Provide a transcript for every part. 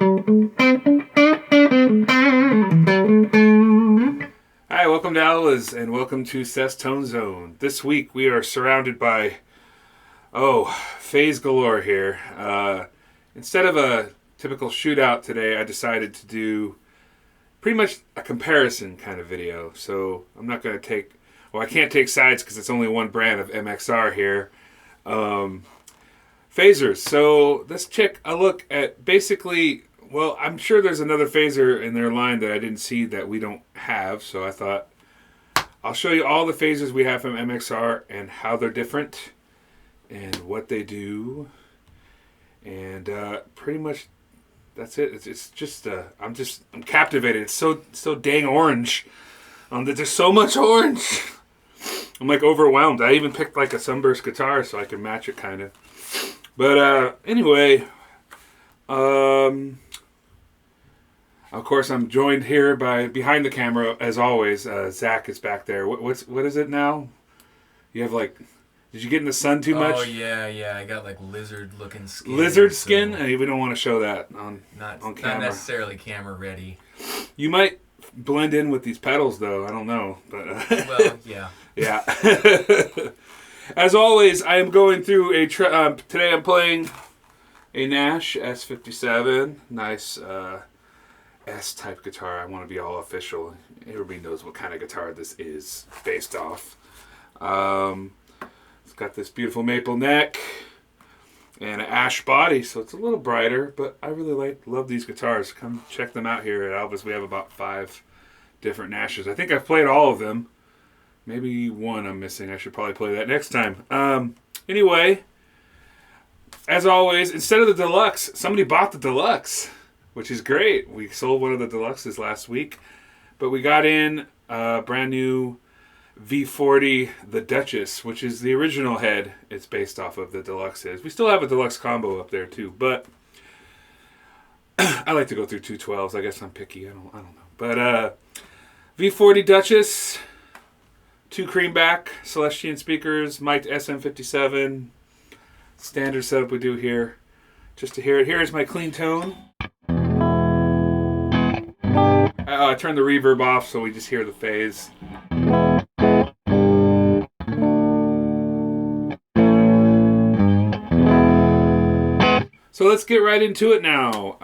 Hi, welcome to Alvas and welcome to Seth's Tone Zone. This week we are surrounded by, phase galore here. Instead of a typical shootout today, I decided to do pretty much a comparison kind of video. So I'm not going to I can't take sides because it's only one brand of MXR here. Phasers. So let's check a look at basically, I'm sure there's another phaser in their line that I didn't see that we don't have. So I thought I'll show you all the phasers we have from MXR and how they're different and what they do. And pretty much that's it. It's just I'm captivated. It's so dang orange. There's so much orange. I'm like overwhelmed. I even picked like a sunburst guitar so I can match it kind of. But anyway, of course I'm joined here by behind the camera as always. Zach is back there. What is it now? You have like. Did you get in the sun too much? Oh, yeah. I got like lizard-looking skin. Lizard skin? So we don't want to show that on camera. Not necessarily camera ready. You might blend in with these pedals, though. I don't know. But well, yeah. Yeah. As always, I am going through today I'm playing a Nash S57. Nice S-type guitar. I want to be all official. Everybody knows what kind of guitar this is based off. It's got this beautiful maple neck and an ash body, so it's a little brighter, but I really love these guitars. Come check them out here at Alvas. We have about 5 different Nashes. I think I've played all of them. Maybe one I'm missing. I should probably play that next time. Anyway, as always, instead of the Deluxe, somebody bought the Deluxe, which is great. We sold one of the Deluxes last week, but we got in a brand new V40, the Duchess, which is the original head it's based off of. The Deluxe is. We still have a Deluxe combo up there too, but I like to go through 212s. I guess I'm picky. I don't know. But V40 Duchess, 2 creamback Celestian speakers, mic'd SM57, standard setup we do here. Just to hear it. Here is my clean tone. I turned the reverb off so we just hear the phase. So let's get right into it now.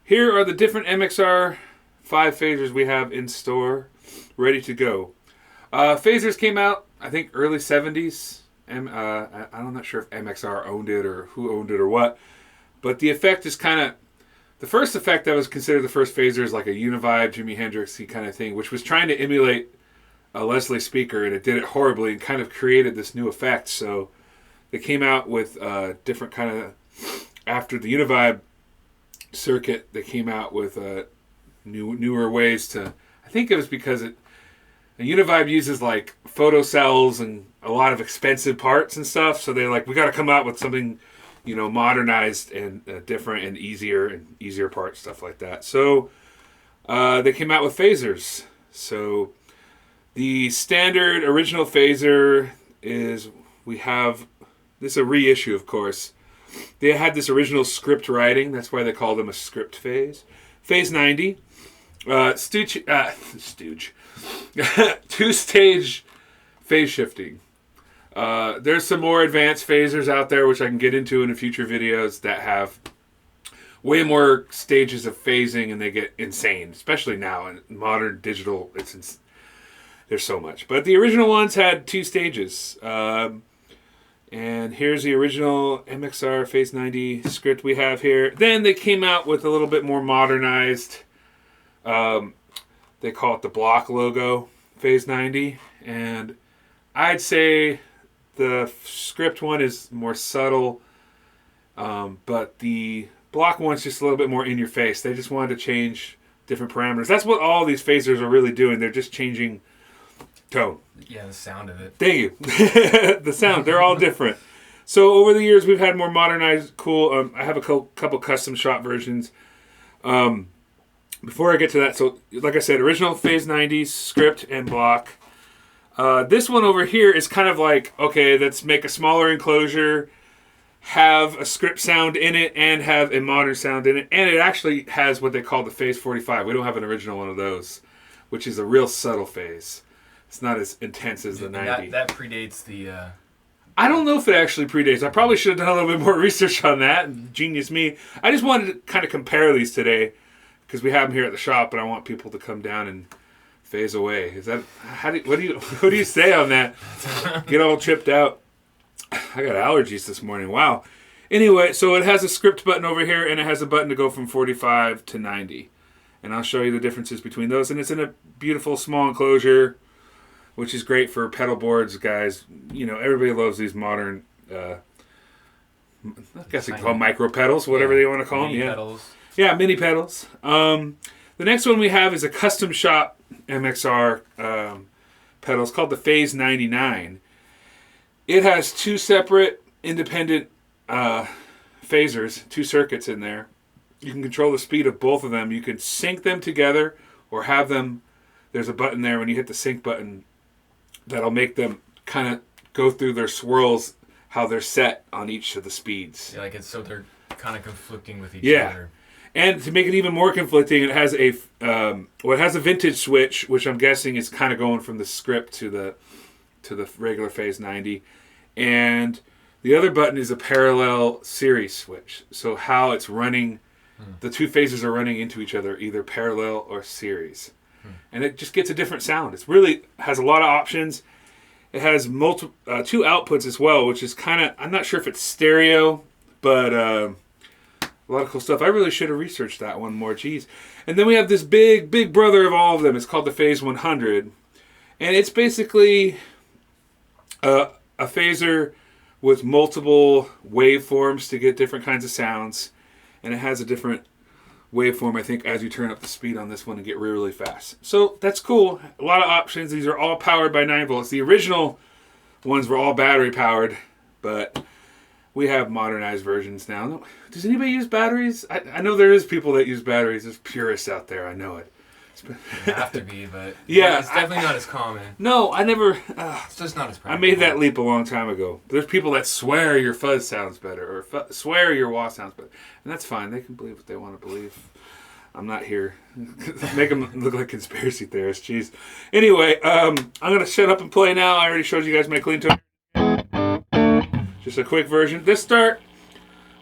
Here are the different MXR 5 phasers we have in store, ready to go. Phasers came out, I think, early 70s. I'm not sure if MXR owned it or who owned it or what, but the effect is kind of... The first effect that was considered the first phaser is like a Univibe, Jimi Hendrix-y kind of thing, which was trying to emulate a Leslie speaker, and it did it horribly and kind of created this new effect. So they came out with different kind of... After the Univibe circuit, they came out with newer ways to... I think it was because a Univibe uses like photocells and a lot of expensive parts and stuff, so they're like, we got to come out with something, modernized and different and easier parts, stuff like that. So they came out with phasers. So the standard original phaser is, we have, this is a reissue, of course. They had this original script writing. That's why they call them a script phase. Phase 90. Two-stage phase shifting. There's some more advanced phasers out there, which I can get into in future videos, that have way more stages of phasing, and they get insane, especially now in modern digital. There's so much. But the original ones had 2 stages. And here's the original MXR Phase 90 script we have here. Then they came out with a little bit more modernized, they call it the block logo, Phase 90. And I'd say the script one is more subtle, but the block one's just a little bit more in your face. They just wanted to change different parameters. That's what all these phasers are really doing. They're just changing tone. Yeah, the sound of it. Thank you. The sound, they're all different. So over the years, we've had more modernized, cool. I have a couple custom shot versions. Before I get to that, so like I said, original Phase 90 script and block. This one over here is kind of like, okay, let's make a smaller enclosure, have a script sound in it and have a modern sound in it. And it actually has what they call the Phase 45. We don't have an original one of those, which is a real subtle phase. It's not as intense as the 90. That predates the... I don't know if it actually predates. I probably should have done a little bit more research on that. Genius me. I just wanted to kind of compare these today because we have them here at the shop, and I want people to come down and phase away. Is that what do you say on that? Get all tripped out. I got allergies this morning. Wow. Anyway, so it has a script button over here, and it has a button to go from 45 to 90. And I'll show you the differences between those. And it's in a beautiful small enclosure, which is great for pedal boards, guys. You know, everybody loves these modern, I guess they call them micro pedals, whatever they want to call them. Yeah, pedals. Yeah, mini pedals. The next one we have is a custom shop MXR pedal. It's called the Phase 99. It has two separate independent phasers, two circuits in there. You can control the speed of both of them. You can sync them together or have them. There's a button there when you hit the sync button that'll make them kind of go through their swirls, how they're set on each of the speeds. Yeah, like so they're kind of conflicting with each other. And to make it even more conflicting, it has it has a vintage switch, which I'm guessing is kind of going from the script to the regular Phase 90. And the other button is a parallel series switch. So how it's running, the two phases are running into each other, either parallel or series. And it just gets a different sound. It's really has a lot of options. It has two outputs as well, which is kind of, I'm not sure if it's stereo, but a lot of cool stuff. I really should have researched that one more. Jeez. And then we have this big brother of all of them. It's called the Phase 100. And it's basically a phaser with multiple waveforms to get different kinds of sounds. And it has a different waveform, I think, as you turn up the speed on this one and get really fast. So that's cool. A lot of options. These are all powered by 9 volts. The original ones were all battery powered, but we have modernized versions now. Does anybody use batteries? I know there is people that use batteries. There's purists out there. I know it. You have to be, but yeah, it's definitely not as common. No, I never. It's just not as practical. I made that leap a long time ago. There's people that swear your fuzz sounds better or swear your wah sounds better. And that's fine. They can believe what they want to believe. I'm not here. Make them look like conspiracy theorists. Jeez. Anyway, I'm going to shut up and play now. I already showed you guys my clean tone. Just a quick version. Let's start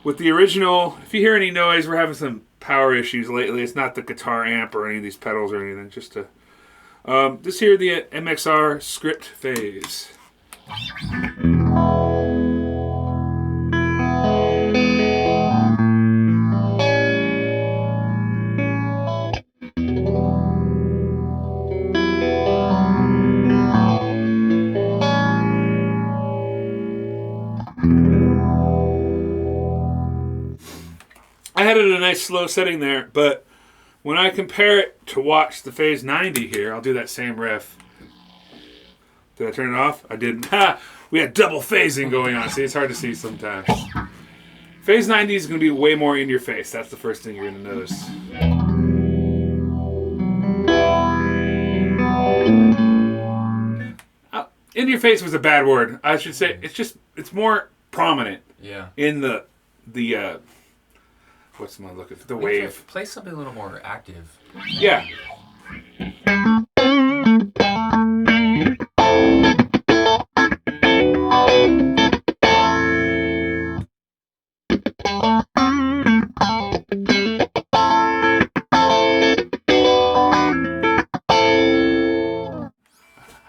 with the original. If you hear any noise, we're having some power issues lately. It's not the guitar amp or any of these pedals or anything. Just this here, the MXR script phase. I had it at a nice slow setting there, but when I compare it to watch the Phase 90 here, I'll do that same riff. Did I turn it off? I didn't. Ha! We had double phasing going on. See, it's hard to see sometimes. Phase 90 is going to be way more in your face. That's the first thing you're going to notice. In your face was a bad word. I should say it's more prominent. Yeah. In the what's my looking for? The wave. Play something a little more active. Yeah. I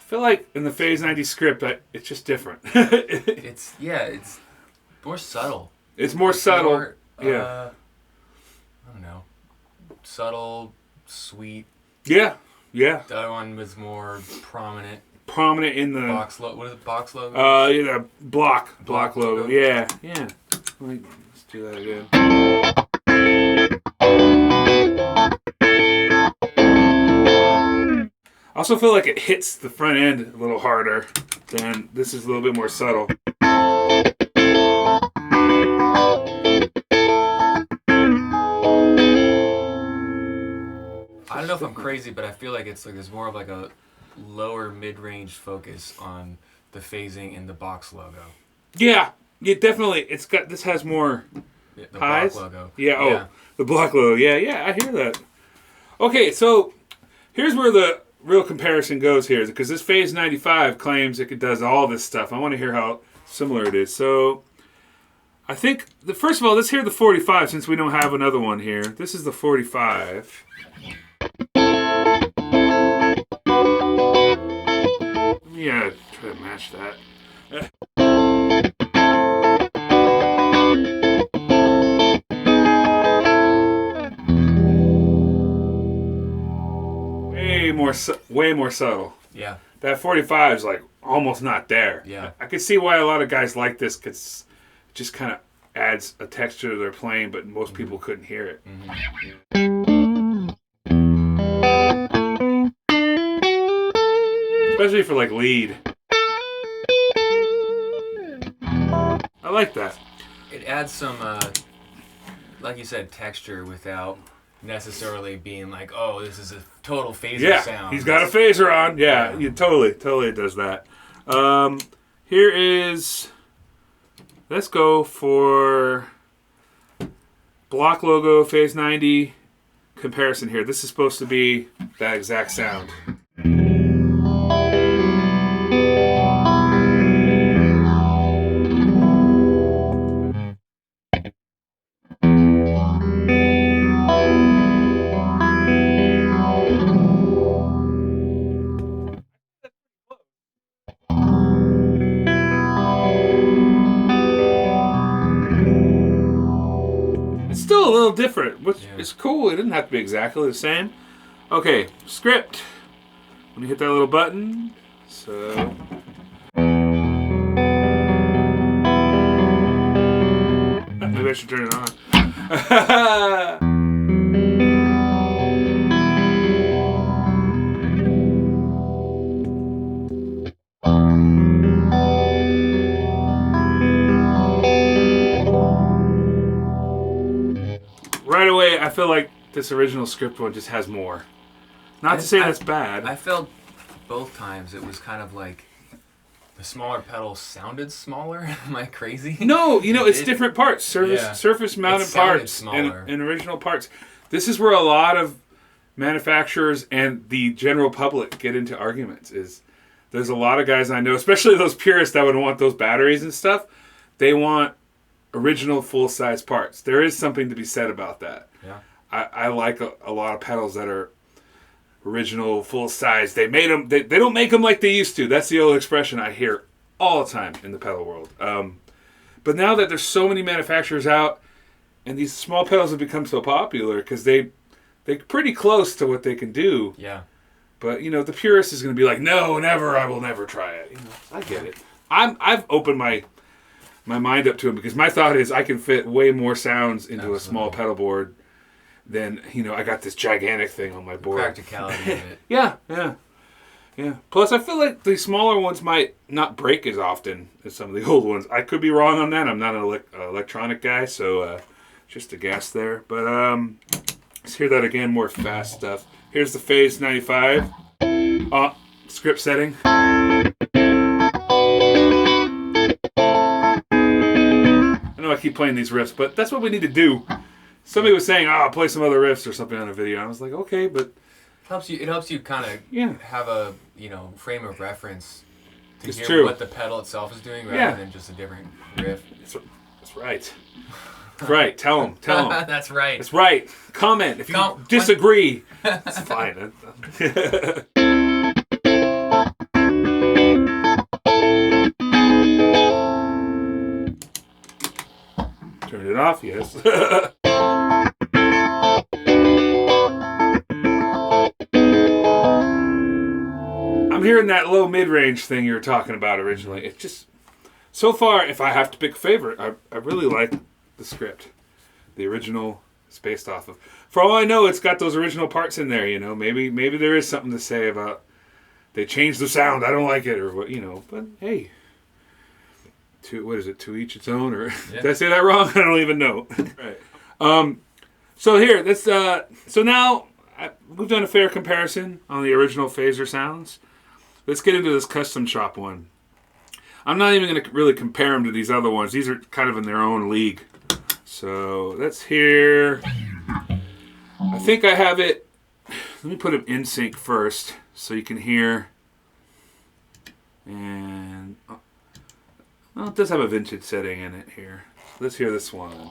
feel like in the Phase 90 script, it's just different. It's more subtle. It's more subtle. More, yeah. I don't know. Subtle, sweet. Yeah. Yeah. The other one was more prominent. Prominent in the box logo. What is it? Box logo. Yeah, block logo. Yeah. Yeah. Let's do that again. I also feel like it hits the front end a little harder than this is a little bit more subtle. I don't know if I'm crazy, but I feel like it's like there's more of like a lower mid-range focus on the phasing in the box logo. Yeah, Yeah, definitely. This has more The highs. block logo. Yeah. The block logo. Yeah. I hear that. Okay, so here's where the real comparison goes here, because this Phase 95 claims it does all this stuff. I want to hear how similar it is. So I think, first of all, let's hear the 45 since we don't have another one here. This is the 45. Yeah, try to match that. Way more subtle. Yeah. That 45 is like almost not there. Yeah. I could see why a lot of guys like this, because it just kind of adds a texture to their playing, but most people couldn't hear it. Especially for like lead. I like that. It adds some, like you said, texture without necessarily being like, oh, this is a total phaser sound. He's got a phaser on. Yeah. You totally does that. Here is, let's go for block logo Phase 90 comparison here. This is supposed to be that exact sound. Still a little different, which is cool. It didn't have to be exactly the same. Okay, script. Let me hit that little button. So. Maybe I should turn it on. Right away, I feel like this original script one just has more. Not to say that's bad. I felt both times it was kind of like the smaller pedal sounded smaller. Am I crazy? No, it's different parts. Surface mounted parts and original parts. This is where a lot of manufacturers and the general public get into arguments. There's a lot of guys I know, especially those purists that would want those batteries and stuff. They want original full-size parts. There is something to be said about that. Yeah. I like a lot of pedals that are original full-size. They made them. They don't make them like they used to. That's the old expression I hear all the time in the pedal world. But now that there's so many manufacturers out, and these small pedals have become so popular because they're pretty close to what they can do. Yeah. But the purist is going to be like, no, never. I will never try it. I get it. I've opened my mind up to it because my thought is I can fit way more sounds into a small pedal board than I got this gigantic thing on my board. Practicality of it. Yeah. Plus, I feel like the smaller ones might not break as often as some of the old ones. I could be wrong on that. I'm not an electronic guy, so just a guess there. But let's hear that again, more fast stuff. Here's the Phase 95. Script setting. I know I keep playing these riffs, but that's what we need to do. Somebody was saying, "Oh, play some other riffs or something on a video." I was like, "Okay, but it helps you kind of have a frame of reference to hear what the pedal itself is doing rather than just a different riff." That's right. That's right. Tell them. That's right. That's right. Comment if you disagree. It's fine. Turn it off, yes. I'm hearing that low mid-range thing you were talking about originally. It's just, so far, if I have to pick a favorite, I really like the script. The original is based off of. For all I know, it's got those original parts in there, Maybe there is something to say about they changed the sound, I don't like it, or what, But, hey. To each its own, or did I say that wrong? I don't even know. Right. So here, let's. So now we've done a fair comparison on the original phaser sounds. Let's get into this custom shop one. I'm not even going to really compare them to these other ones. These are kind of in their own league. So let's hear. I think I have it. Let me put them in sync first so you can hear. And well, it does have a vintage setting in it here. Let's hear this one.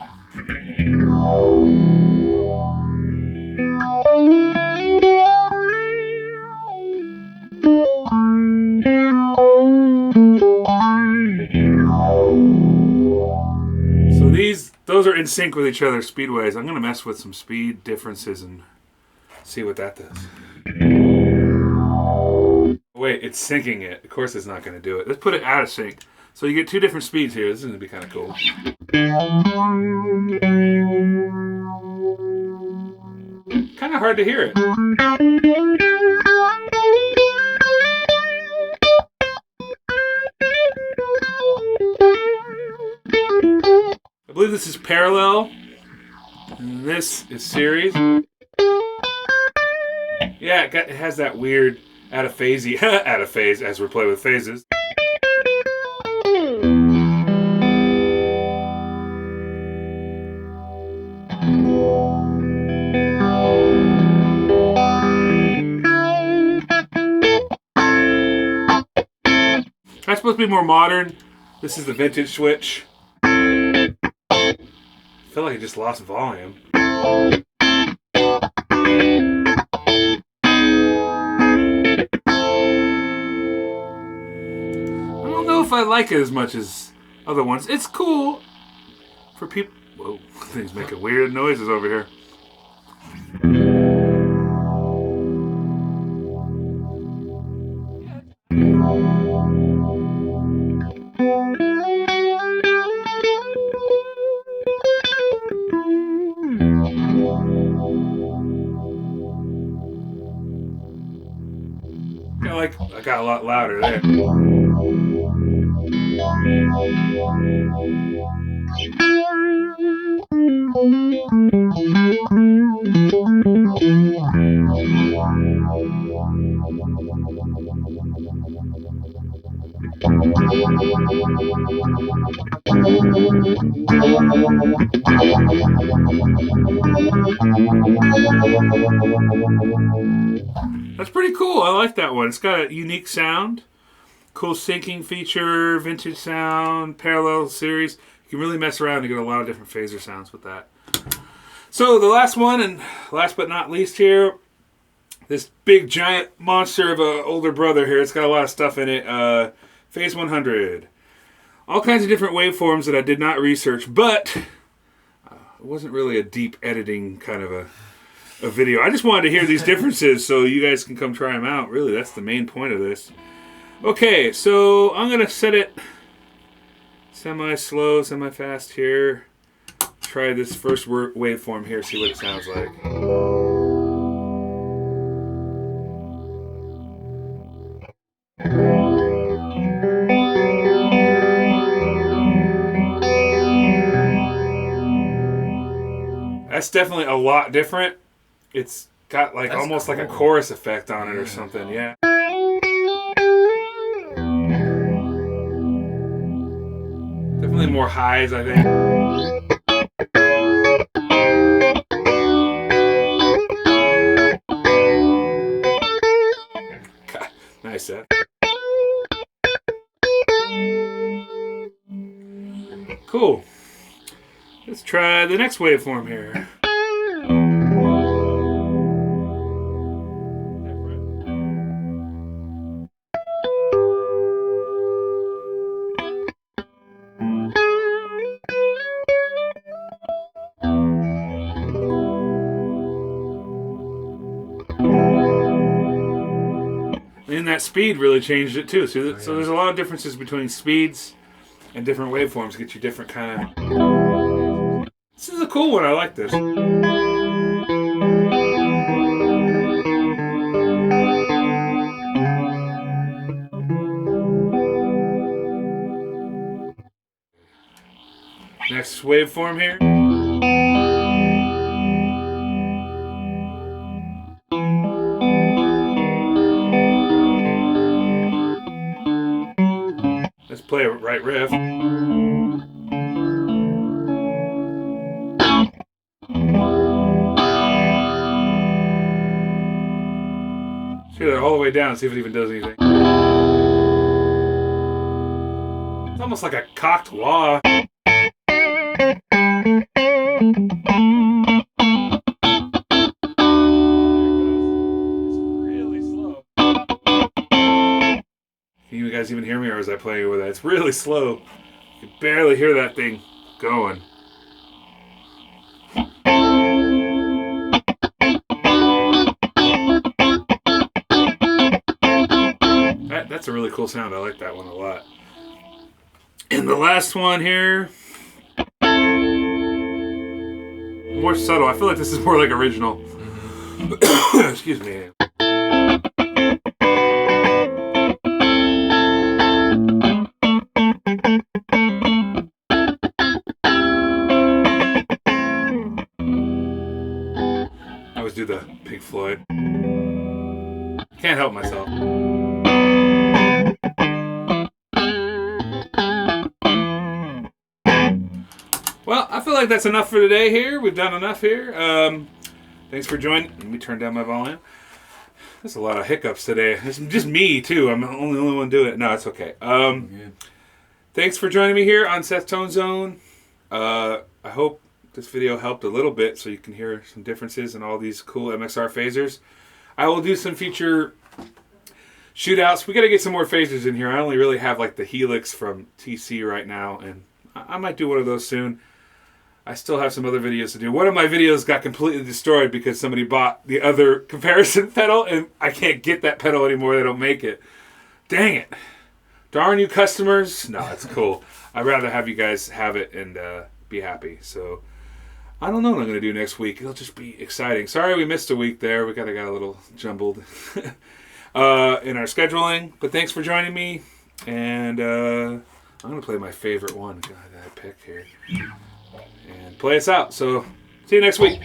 So those are in sync with each other speedways. I'm going to mess with some speed differences and see what that does. Wait, it's syncing it. Of course it's not going to do it. Let's put it out of sync. So you get two different speeds here. This is going to be kind of cool. Kind of hard to hear it. I believe this is parallel, and this is series. Yeah, it has that weird out of phase as we play with phases. That's supposed to be more modern. This is the vintage switch. I feel like I just lost volume. I don't know if I like it as much as other ones. It's cool for people. Whoa, things making weird noises over here. I got a lot louder there. That's pretty cool. I like that one. It's got a unique sound, cool syncing feature, vintage sound, parallel series. You can really mess around and get a lot of different phaser sounds with that. So the last one, and last but not least here, this big giant monster of an older brother here. It's got a lot of stuff in it. Phase 100. All kinds of different waveforms that I did not research, but it wasn't really a deep editing kind of a video. I just wanted to hear these differences so you guys can come try them out. Really, that's the main point of this. Okay, so I'm going to set it semi-slow, semi-fast here. Try this first waveform here, see what it sounds like. That's definitely a lot different. It's got like almost cool. Like a chorus effect on it or something, yeah. Definitely more highs, I think. God, nice, Seth. Cool. Let's try the next waveform here. And that speed really changed it too. So there's a lot of differences between speeds and different waveforms. Get you different kind of... This is a cool one. I like this. Next waveform here. Let's play a right riff. Let's get that all the way down, see if it even does anything. It's almost like a cocked wah. Can you guys even hear me, or is I playing with that? It's really slow. You can barely hear that thing going. That's a really cool sound. I like that one a lot. And the last one here, more subtle. I feel like this is more like original. Excuse me. I always do the Pink Floyd. Can't help myself. Well, I feel like that's enough for today here. We've done enough here. Thanks for joining. Let me turn down my volume. There's a lot of hiccups today. It's just me, too. I'm the only one doing it. No, it's okay. Thanks for joining me here on Seth Tone Zone. I hope this video helped a little bit so you can hear some differences in all these cool MXR phasers. I will do some future shootouts. We got to get some more phasers in here. I only really have like the Helix from TC right now, and I might do one of those soon. I still have some other videos to do. One of my videos got completely destroyed because somebody bought the other comparison pedal, and I can't get that pedal anymore. They don't make it. Dang it. Darn you customers. No, it's cool. I'd rather have you guys have it and be happy. So I don't know what I'm going to do next week. It'll just be exciting. Sorry we missed a week there. We got a little jumbled in our scheduling. But thanks for joining me. And I'm going to play my favorite one. God, that I picked here. And play us out. So see you next week.